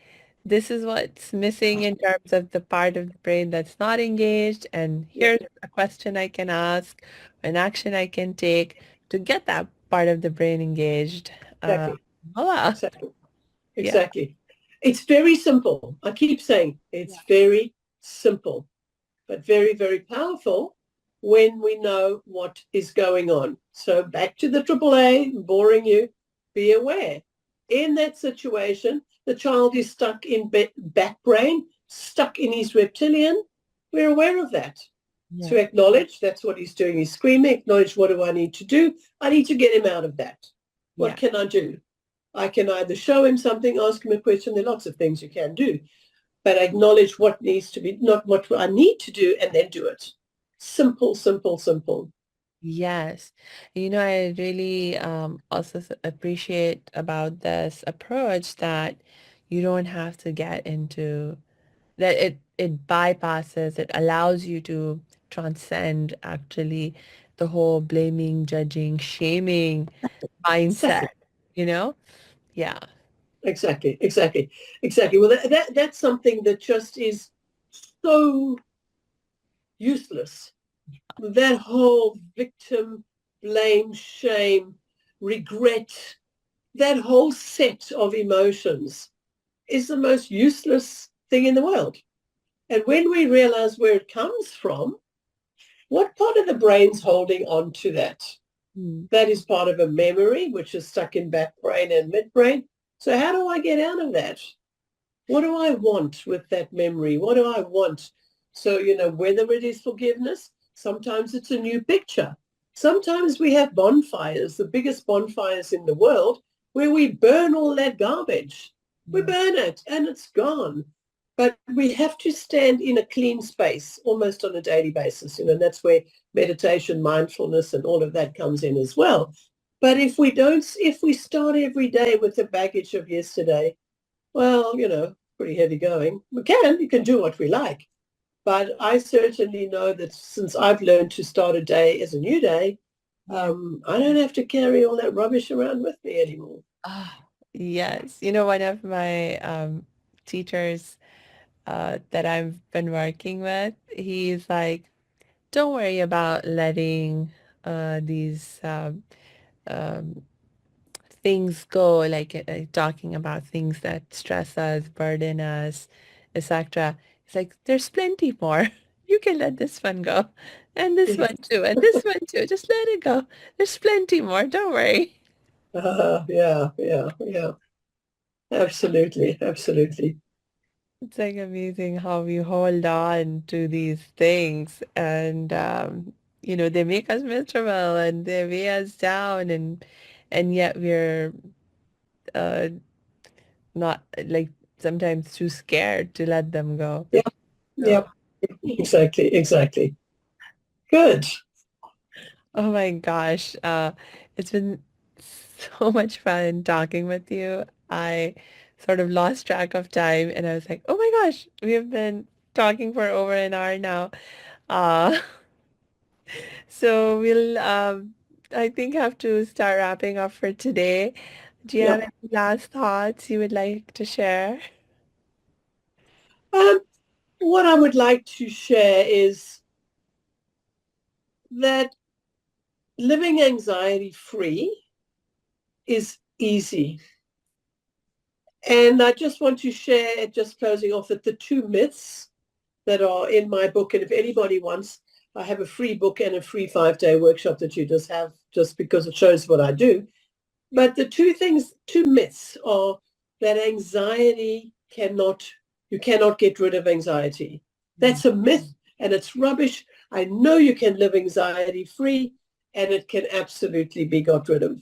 this is what's missing in terms of the part of the brain that's not engaged, and Yeah, here's a question I can ask, an action I can take to get that part of the brain engaged. exactly. Voila. Exactly. Yeah. Exactly. It's very simple. I keep saying Yeah. it's very simple, but very, very powerful when we know what is going on. So back to the AAA, boring you, be aware. In that situation, the child is stuck in back brain, stuck in his reptilian. We're aware of that. Yeah. To acknowledge that's what he's doing. He's screaming, acknowledge what do I need to do? I need to get him out of that. What Yeah. can I do? I can either show him something, ask him a question. There are lots of things you can do, but acknowledge what needs to be, not what I need to do, and then do it. Simple, simple, simple. Yes. I really also appreciate about this approach that you don't have to get into that it bypasses, it allows you to transcend actually the whole blaming, judging, shaming mindset, Exactly, you know? Yeah. exactly, exactly, exactly. Well, that's something that just is so useless. That whole victim, blame, shame, regret, that whole set of emotions is the most useless thing in the world. And when we realize where it comes from, what part of the brain's holding on to that? Mm. That is part of a memory, which is stuck in back brain and midbrain. So how do I get out of that? What do I want with that memory? What do I want? So, whether it is forgiveness, sometimes it's a new picture. Sometimes we have bonfires, the biggest bonfires in the world, where we burn all that garbage. We Yeah. burn it and it's gone. But we have to stand in a clean space almost on a daily basis. And that's where meditation, mindfulness, and all of that comes in as well. But if we start every day with the baggage of yesterday, well, pretty heavy going. You can do what we like. But I certainly know that since I've learned to start a day as a new day, Yeah. I don't have to carry all that rubbish around with me anymore. Ah, yes. One of my teachers that I've been working with, he's like, don't worry about letting these um, things go, like talking about things that stress us, burden us, etc. It's like there's plenty more. You can let this one go, and this one too, and this one too. Just let it go. There's plenty more. Don't worry. Yeah, yeah, yeah. Absolutely, absolutely. It's like amazing how we hold on to these things, and they make us miserable and they weigh us down, and yet we're uh, not like sometimes too scared to let them go. Yeah, So, yeah, exactly, exactly. Good. oh my gosh, it's been so much fun talking with you. I sort of lost track of time and I was like, oh my gosh, we have been talking for over an hour now. Uh, so we'll, I think, have to start wrapping up for today. Do you have Yep. any last thoughts you would like to share? What I would like to share is that living anxiety free is easy. And I just want to share, just closing off, that the two myths that are in my book, and if anybody wants, I have a free book and a free 5-day workshop that you just have, just because it shows what I do. But the two myths are that you cannot get rid of anxiety. That's a myth and it's rubbish. I know you can live anxiety free and it can absolutely be got rid of.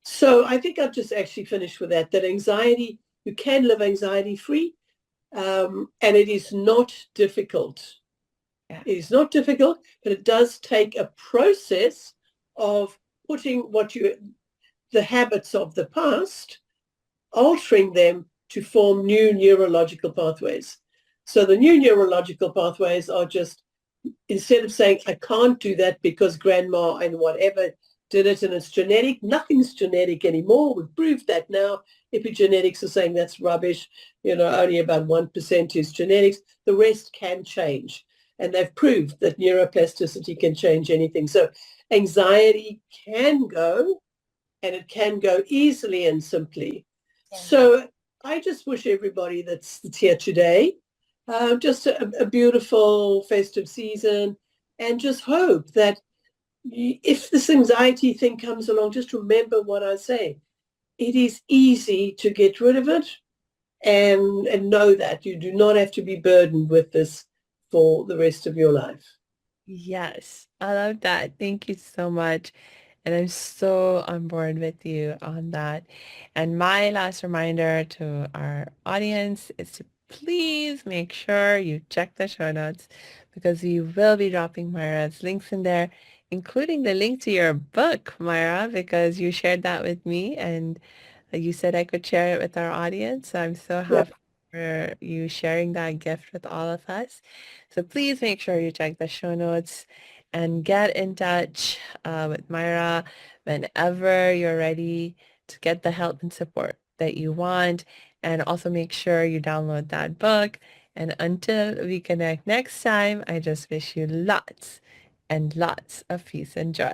So I think I'll just actually finish with that anxiety, you can live anxiety free, and it is not difficult. Yeah. It is not difficult, but it does take a process of putting the habits of the past, altering them to form new neurological pathways. So the new neurological pathways are just, instead of saying, I can't do that because grandma and whatever did it and it's genetic, nothing's genetic anymore. We've proved that now. Epigenetics are saying that's rubbish. Only about 1% is genetics. The rest can change. And they've proved that neuroplasticity can change anything. So anxiety can go, and it can go easily and simply. So I just wish everybody that's here today just a beautiful festive season, and just hope that if this anxiety thing comes along, just remember what I say. It is easy to get rid of it, and know that you do not have to be burdened with this for the rest of your life. Yes, I love that. Thank you so much. And I'm so on board with you on that. And my last reminder to our audience is to please make sure you check the show notes, because we will be dropping Myra's links in there, including the link to your book, Myra, because you shared that with me and you said I could share it with our audience. So I'm so Yeah. happy for you sharing that gift with all of us. So please make sure you check the show notes and get in touch with Myra whenever you're ready to get the help and support that you want. And also make sure you download that book. And until we connect next time, I just wish you lots and lots of peace and joy.